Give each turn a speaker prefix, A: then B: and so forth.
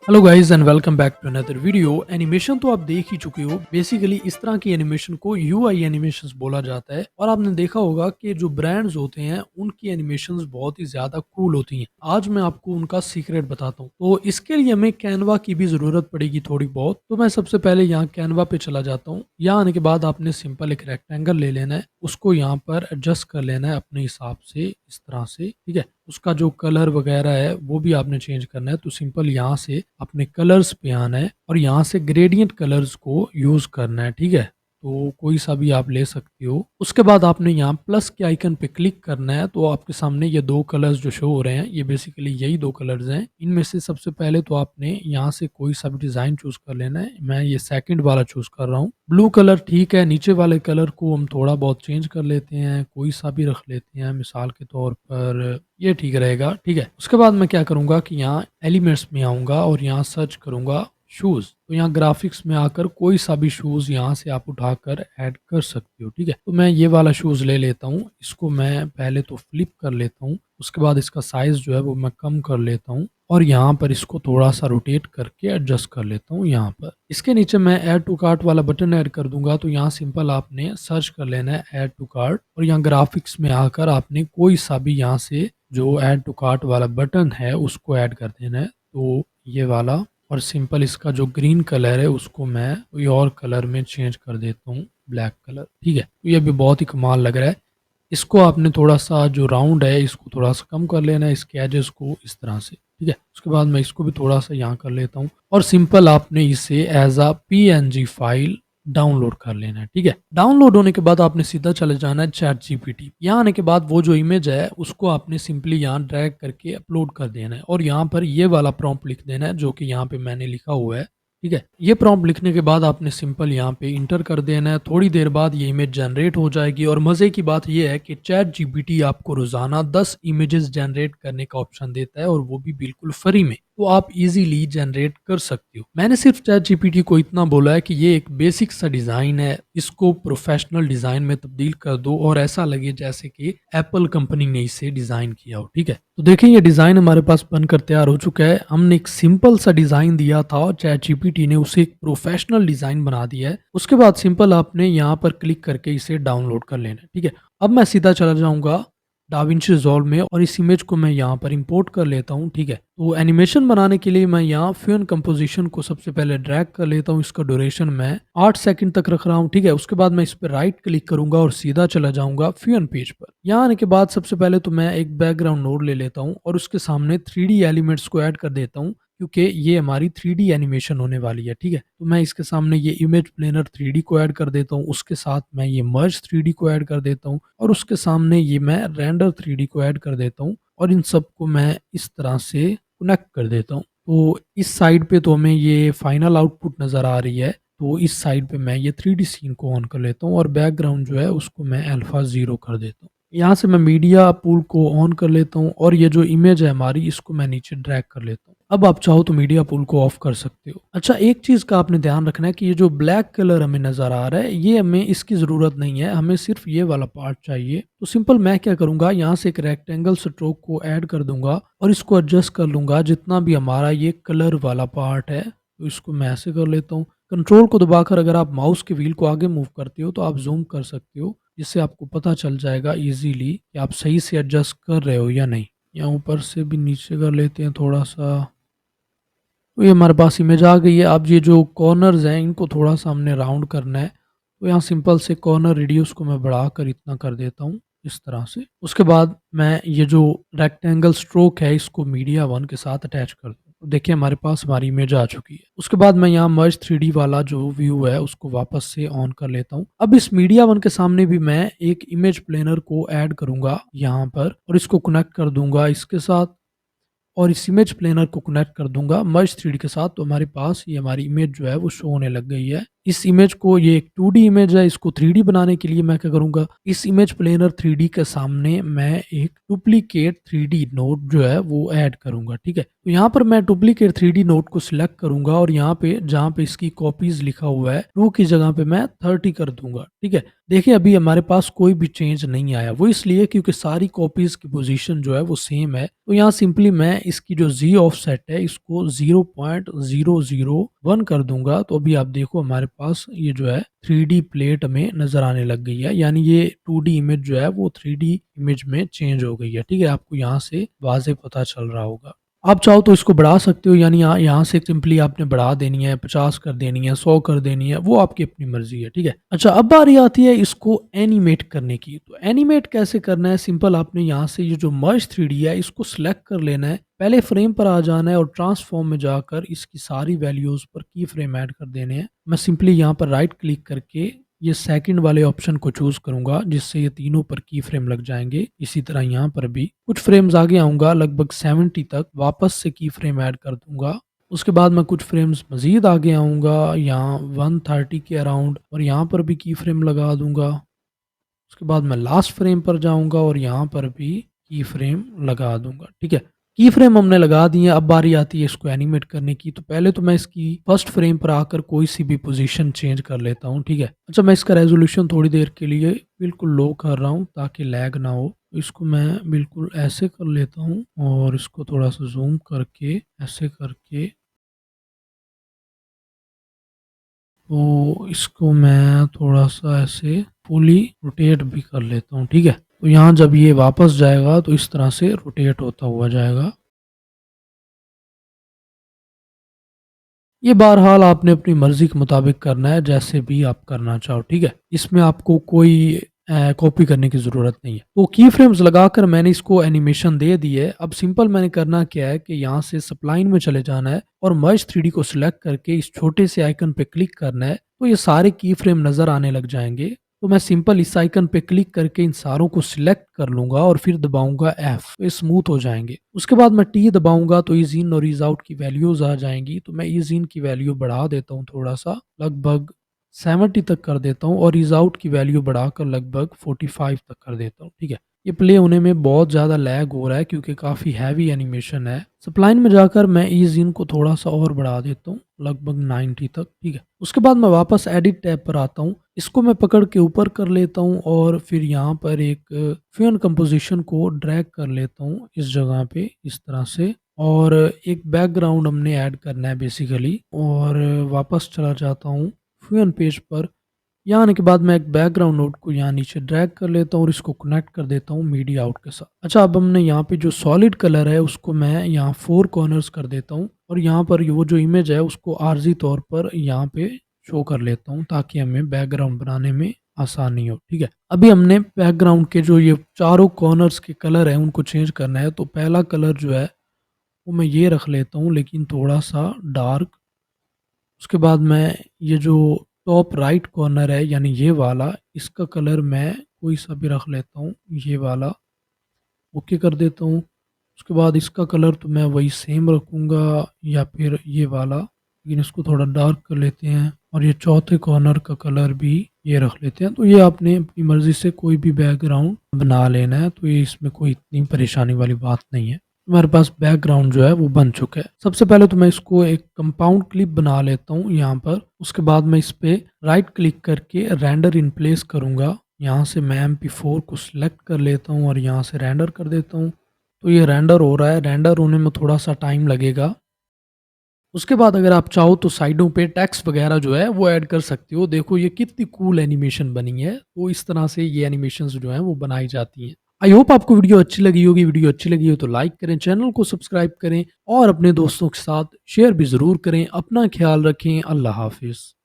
A: Hello guys and welcome back to another video. Animation तो आप देख ही चुके हो। बेसिकली इस तरह की एनिमेशन को यूआई एनिमेशंस बोला जाता है और आपने देखा होगा कि जो ब्रांड्स होते हैं उनकी एनिमेशंस बहुत ही ज्यादा कूल होती हैं। आज मैं आपको उनका सीक्रेट बताता हूँ। तो इसके लिए हमें कैनवा की भी जरूरत पड़ेगी थोड़ी बहुत। तो मैं सबसे पहले यहाँ कैनवा पे चला जाता हूँ। यहाँ आने के बाद आपने सिंपल एक रेक्टेंगल ले लेना है, उसको यहाँ पर एडजस्ट कर लेना है अपने हिसाब से इस तरह से, ठीक है। उसका जो कलर वगैरह है वो भी आपने चेंज करना है। तो सिंपल यहाँ से अपने कलर्स पे आना है और यहाँ से ग्रेडियंट कलर्स को यूज करना है, ठीक है। तो कोई सा भी आप ले सकते हो। उसके बाद आपने यहाँ प्लस के आइकन पे क्लिक करना है। तो आपके सामने ये दो कलर्स जो शो हो रहे हैं, ये बेसिकली यही दो कलर्स हैं। इनमें से सबसे पहले तो आपने यहाँ से कोई सा भी डिजाइन चूज कर लेना है। मैं ये सेकंड वाला चूज कर रहा हूँ। ब्लू कलर ठीक है। नीचे वाले कलर को हम थोड़ा बहुत चेंज कर लेते हैं, कोई सा भी रख लेते हैं। मिसाल के तौर पर ये ठीक रहेगा, ठीक है। उसके बाद मैं क्या करूंगा कि यहाँ एलिमेंट्स में आऊंगा और यहाँ सर्च करूंगा शूज। तो यहाँ ग्राफिक्स में आकर कोई सा भी शूज यहाँ से आप उठाकर ऐड कर सकते हो, ठीक है। तो मैं ये वाला शूज ले लेता हूँ। इसको मैं पहले तो फ्लिप कर लेता हूँ। उसके बाद इसका साइज जो है वो मैं कम कर लेता हूँ और यहाँ पर इसको थोड़ा सा रोटेट करके एडजस्ट कर लेता हूँ। यहाँ पर इसके नीचे मैं ऐड टू कार्ट वाला बटन ऐड कर दूंगा। तो यहाँ सिंपल आपने सर्च कर लेना है ऐड टू कार्ट और यहाँ ग्राफिक्स में आकर आपने कोई सा भी यहाँ से जो ऐड टू कार्ट वाला बटन है उसको ऐड कर देना है। तो ये वाला, और सिंपल इसका जो ग्रीन कलर है उसको मैं कोई और कलर में चेंज कर देता हूँ, ब्लैक कलर, ठीक है। तो ये भी बहुत ही कमाल लग रहा है। इसको आपने थोड़ा सा जो राउंड है इसको थोड़ा सा कम कर लेना है, इसके एजेस को इस तरह से, ठीक है। उसके बाद मैं इसको भी थोड़ा सा यहाँ कर लेता हूँ और सिंपल आपने इसे as a PNG file download कर लेना है, ठीक है। डाउनलोड होने के बाद आपने सीधा चले जाना है चैट जीपीटी। यहाँ आने के बाद वो जो इमेज है उसको आपने सिंपली यहाँ ड्रैग करके अपलोड कर देना है और यहाँ पर ये वाला प्रॉम्प्ट लिख देना है जो कि यहाँ पे मैंने लिखा हुआ है, ठीक है। ये प्रॉम्प्ट लिखने के बाद आपने सिंपल यहाँ पे इंटर कर देना है। थोड़ी देर बाद ये इमेज जनरेट हो जाएगी और मजे की बात ये है कि चैट जीपीटी आपको रोजाना 10 इमेजेस जनरेट करने का ऑप्शन देता है और वो भी बिल्कुल फ्री में। तो आप इजीली जनरेट कर सकते हो। मैंने सिर्फ चैट जीपीटी को इतना बोला है कि ये एक बेसिक सा डिजाइन है, इसको प्रोफेशनल डिजाइन में तब्दील कर दो और ऐसा लगे जैसे कि एप्पल कंपनी ने इसे डिजाइन किया हो, ठीक है। तो देखिए ये डिजाइन हमारे पास बनकर तैयार हो चुका है। हमने एक सिंपल सा डिजाइन दिया था और चैट जीपीटी ने उसे एक प्रोफेशनल डिजाइन बना दिया है। उसके बाद सिंपल आपने यहाँ पर क्लिक करके इसे डाउनलोड कर लेना है, ठीक है। अब मैं सीधा चला जाऊंगा डाविंची रिजॉल्व में और इस इमेज को मैं यहाँ पर इंपोर्ट कर लेता हूँ, ठीक है। तो एनिमेशन बनाने के लिए मैं यहाँ फ्यून कंपोजिशन को सबसे पहले ड्रैग कर लेता हूँ। इसका ड्यूरेशन मैं 8 सेकंड तक रख रहा हूँ, ठीक है। उसके बाद मैं इस पर राइट क्लिक करूंगा और सीधा चला जाऊंगा फ्यून पेज पर। यहाँ आने के बाद सबसे पहले तो मैं एक बैकग्राउंड नोड ले लेता हूँ और उसके सामने 3D एलिमेंट्स को ऐड कर देता हूँ क्योंकि ये हमारी 3D एनिमेशन होने वाली है, ठीक है। तो मैं इसके सामने ये इमेज प्लेनर 3D को ऐड कर देता हूँ। उसके साथ मैं ये मर्ज 3D को ऐड कर देता हूँ और उसके सामने ये मैं रेंडर 3D को ऐड कर देता हूँ और इन सबको मैं इस तरह से कनेक्ट कर देता हूँ। तो इस साइड पे तो हमें ये फाइनल आउटपुट नज़र आ रही है। तो इस साइड पे मैं ये 3D सीन को ऑन कर लेता हूँ और बैकग्राउंड जो है उसको मैं अल्फा 0 कर देता हूँ। यहाँ से मैं मीडिया पूल को ऑन कर लेता हूँ और ये जो इमेज है हमारी इसको मैं नीचे ड्रैग कर लेता हूँ। अब आप चाहो तो मीडिया पूल को ऑफ कर सकते हो। अच्छा, एक चीज का आपने ध्यान रखना है कि ये जो ब्लैक कलर हमें नजर आ रहा है ये हमें इसकी जरूरत नहीं है, हमें सिर्फ ये वाला पार्ट चाहिए। तो सिंपल मैं क्या करूंगा, यहाँ से एक रेक्टेंगल स्ट्रोक को ऐड कर दूंगा और इसको एडजस्ट कर लूंगा जितना भी हमारा ये कलर वाला पार्ट है। तो इसको मैं ऐसे कर लेता हूँ। कंट्रोल को दबाकर अगर आप माउस के व्हील को आगे मूव करते हो तो आप जूम कर सकते हो, जिससे आपको पता चल जाएगा इजीली कि आप सही से एडजस्ट कर रहे हो या नहीं। यहाँ ऊपर से भी नीचे कर लेते हैं थोड़ा सा। तो ये हमारे पास इमेज आ गई है। अब ये जो कॉर्नर्स हैं इनको थोड़ा सा हमने राउंड करना है। तो यहाँ सिंपल से कॉर्नर रेडियस को मैं बढ़ाकर इतना कर देता हूँ इस तरह से। उसके बाद मैं ये जो रेक्टेंगल स्ट्रोक है इसको मीडिया 1 के साथ अटैच कर दूँ। तो देखिए हमारे पास हमारी इमेज आ चुकी है। उसके बाद मैं यहाँ मर्ज 3D वाला जो व्यू है उसको वापस से ऑन कर लेता हूँ। अब इस मीडिया 1 के सामने भी मैं एक इमेज प्लेनर को ऐड करूंगा यहाँ पर और इसको कनेक्ट कर दूंगा इसके साथ और इस इमेज प्लेनर को कनेक्ट कर दूंगा मर्ज 3D के साथ। तो हमारे पास ये हमारी इमेज जो है वो शो होने लग गई है इस इमेज को, ये एक 2D इमेज है, इसको 3D बनाने के लिए मैं क्या करूँगा, इस इमेज प्लेनर 3D के सामने मैं एक डुप्लीकेट 3D नोड जो है वो ऐड करूँगा, ठीक है। तो यहाँ पर मैं डुप्लीकेट 3D नोड को सिलेक्ट करूँगा और यहाँ पे जहाँ पे इसकी कॉपीज लिखा हुआ है 2 की जगह पे मैं 30 कर दूंगा, ठीक है। देखिए अभी हमारे पास कोई भी चेंज नहीं आया, वो इसलिए क्योंकि सारी कॉपीज की पोजीशन जो है वो सेम है। तो यहाँ सिंपली मैं इसकी जो जी ऑफसेट है इसको 0.001 कर दूंगा। तो अभी आप देखो हमारे पास ये जो है 3D प्लेट में नजर आने लग गई है, यानी ये 2D इमेज जो है वो 3D इमेज में चेंज हो गई है, ठीक है। आपको यहाँ से वाज़े पता चल रहा होगा। आप चाहो तो इसको बढ़ा सकते हो, यानी यहाँ से सिंपली आपने बढ़ा देनी है, 50 कर देनी है, 100 कर देनी है, वो आपकी अपनी मर्जी है, ठीक है। अच्छा, अब बारी आती है इसको एनिमेट करने की। तो एनिमेट कैसे करना है, सिंपल आपने यहाँ से ये जो मर्ज 3D है इसको सिलेक्ट कर लेना है, पहले फ्रेम पर आ जाना है और ट्रांसफॉर्म में जाकर इसकी सारी वैल्यूज पर की फ्रेम ऐड कर देने हैं। मैं सिंपली यहाँ पर राइट क्लिक करके ये सेकंड वाले ऑप्शन को चूज करूंगा, जिससे ये तीनों पर की फ्रेम लग जाएंगे। इसी तरह यहाँ पर भी कुछ फ्रेम्स आगे आऊंगा, लगभग 70 तक वापस से की फ्रेम ऐड कर दूंगा। उसके बाद मैं कुछ फ्रेम्स मजीद आगे आऊंगा, यहाँ 130 के अराउंड, और यहाँ पर भी की फ्रेम लगा दूंगा। उसके बाद मैं लास्ट फ्रेम पर जाऊंगा और यहाँ पर भी की फ्रेम लगा दूंगा, ठीक है। की फ्रेम हमने लगा दिए, अब बारी आती है इसको एनिमेट करने की। तो पहले तो मैं इसकी फर्स्ट फ्रेम पर आकर कोई सी भी पोजीशन चेंज कर लेता हूँ, ठीक है। अच्छा, मैं इसका रेजोल्यूशन थोड़ी देर के लिए बिल्कुल लो कर रहा हूँ ताकि लैग ना हो। तो इसको मैं बिल्कुल ऐसे कर लेता हूँ और इसको थोड़ा सा जूम करके ऐसे करके, तो इसको मैं थोड़ा सा ऐसे फुली रोटेट भी कर लेता हूँ, ठीक है। तो यहाँ जब ये वापस जाएगा तो इस तरह से रोटेट होता हुआ जाएगा। ये बहरहाल आपने अपनी मर्जी के मुताबिक करना है, जैसे भी आप करना चाहो, ठीक है। इसमें आपको कोई कॉपी करने की ज़रूरत नहीं है। तो की फ्रेम्स लगाकर मैंने इसको एनिमेशन दे दी है। अब सिंपल मैंने करना क्या है कि यहाँ से सप्लाइन में चले जाना है और मर्ज 3D को सिलेक्ट करके इस छोटे से आइकन पे क्लिक करना है। तो ये सारे की फ्रेम नज़र आने लग जाएंगे। तो मैं सिंपल इस आइकन पे क्लिक करके इन सारों को सिलेक्ट कर लूंगा और फिर दबाऊंगा F, तो ये स्मूथ हो जाएंगे। उसके बाद मैं T दबाऊंगा तो ईज इन और ईज आउट की वैल्यूज आ जाएंगी। तो मैं ईज इन की वैल्यू बढ़ा देता हूँ थोड़ा सा, लगभग 70 तक कर देता हूँ, और ईज आउट की वैल्यू बढ़ाकर लगभग 45 तक कर देता हूँ, ठीक है। ये प्ले होने में बहुत ज़्यादा लैग हो रहा है क्योंकि काफ़ी हैवी एनिमेशन है। सप्लाइन में जाकर मैं ईज इन को थोड़ा सा और बढ़ा देता हूँ, लगभग 90 तक, ठीक है। उसके बाद मैं वापस एडिट टैब पर आता हूँ, इसको मैं पकड़ के ऊपर कर लेता हूँ और फिर यहाँ पर एक फ्यून कंपोजिशन को ड्रैग कर लेता हूँ इस जगह पे इस तरह से, और एक बैकग्राउंड हमने ऐड करना है बेसिकली। और वापस चला जाता हूँ फ्यून पेज पर। यहाँ आने के बाद मैं एक बैकग्राउंड नोड को यहाँ नीचे ड्रैग कर लेता हूँ और इसको कनेक्ट कर देता हूँ मीडिया आउट के साथ। अच्छा, अब हमने यहाँ पे जो सॉलिड कलर है उसको मैं यहाँ 4 कॉर्नर्स कर देता हूँ और यहाँ पर वो जो इमेज है उसको आर्जी तौर पर यहाँ पे शो कर लेता हूँ ताकि हमें बैकग्राउंड बनाने में आसानी हो, ठीक है। अभी हमने बैकग्राउंड के जो ये चारों कॉर्नर्स के कलर है उनको चेंज करना है। तो पहला कलर जो है वो मैं ये रख लेता हूँ, लेकिन थोड़ा सा डार्क। उसके बाद मैं ये जो टॉप राइट कॉर्नर है यानी ये वाला, इसका कलर मैं कोई सा भी रख लेता हूँ, ये वाला ओके कर देता हूँ। उसके बाद इसका कलर तो मैं वही सेम रखूँगा या फिर ये वाला, लेकिन इसको थोड़ा डार्क कर लेते हैं। और ये चौथे कॉर्नर का कलर भी ये रख लेते हैं। तो ये आपने अपनी मर्ज़ी से कोई भी बैकग्राउंड बना लेना है, तो ये इसमें कोई इतनी परेशानी वाली बात नहीं है। हमारे पास बैकग्राउंड जो है वो बन चुका है। सबसे पहले तो मैं इसको एक कंपाउंड क्लिप बना लेता हूँ यहाँ पर। उसके बाद मैं इस पे राइट क्लिक करके रेंडर इन प्लेस करूँगा। यहाँ से मैं MP4 को सिलेक्ट कर लेता हूँ और यहाँ से रेंडर कर देता हूँ। तो ये रेंडर हो रहा है, रेंडर होने में थोड़ा सा टाइम लगेगा। उसके बाद अगर आप चाहो तो साइडों पे टेक्स्ट वगैरह जो है वो ऐड कर सकते हो। देखो ये कितनी कूल एनिमेशन बनी है। तो इस तरह से ये एनिमेशंस जो हैं वो बनाई जाती हैं। आई होप आपको वीडियो अच्छी लगी होगी। वीडियो अच्छी लगी हो तो लाइक करें, चैनल को सब्सक्राइब करें और अपने दोस्तों के साथ शेयर भी ज़रूर करें। अपना ख्याल रखें। अल्लाह हाफिज़।